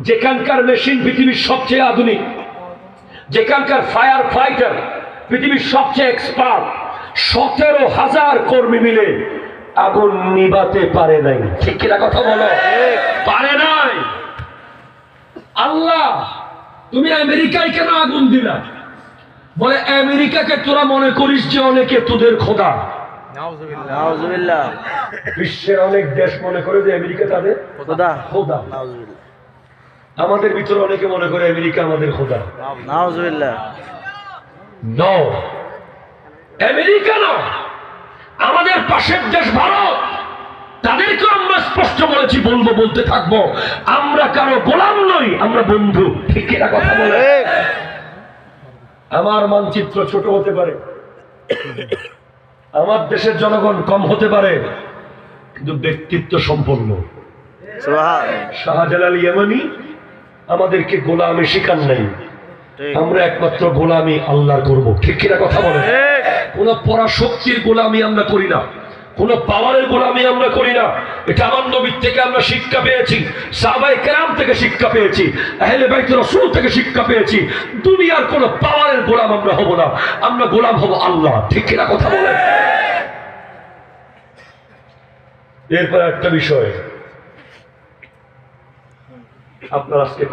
যেখানকার মেশিন পৃথিবীর সবচেয়ে আধুনিক, যেখানকার ফায়ার ফাইটার পৃথিবীর সবচেয়ে এক্সপার্ট, 17,000 কর্মী মিলে আগুন নিভাতে পারে নাই। ঠিক কিনা কথা বলো? পারে নাই। আল্লাহ, তুমি আমেরিকায় কেন আগুন দিলা? বলে আমেরিকাকে তোরা মনে করিস যে অনেকে তোদের খোদা। নাউজুবিল্লাহ। বিশ্বের অনেক দেশ মনে করে যে আমেরিকা তাদের খোদা। খোদা। নাউজুবিল্লাহ। আমাদের ভিতরে অনেকে মনে করে আমেরিকা আমাদের খোদা। নাউজুবিল্লাহ। নো, আমেরিকা না, আমাদের পাশের দেশ ভারত, তাদেরকে আমরা স্পষ্ট বলেছি, বলবো, বলতে থাকবো, আমরা কারো গোলাম নই, আমরা বন্ধু। ঠিক এরা কথা বলে। আমার মানচিত্র ছোট হতে পারে, আমার দেশের জনগণ কম হতে পারে, কিন্তু ব্যক্তিত্ব সম্পন্ন। শাহজালাল ইয়ামানি আমাদেরকে গোলামি শিখান নাই, আমরা একমাত্র গোলামি আল্লাহর করবো। ঠিক কিনা কথা বলে? কোন পরাশক্তির গোলামি আমরা করি না, কোন পাওয়ারের গোলামি আমরা করি না। এটা আমার নবীর থেকে আমরা শিক্ষা পেয়েছি, সাহাবায়ে কেরাম থেকে শিক্ষা পেয়েছি, আহলে বাইত রাসূল থেকে শিক্ষা পেয়েছি। দুনিয়ার কোন পাওয়ারের গোলাম আমরা হব না, আমরা গোলাম হব আল্লাহ। ঠিক কিনা কথা বলে? এরপর একটা বিষয়, আপনার আজকে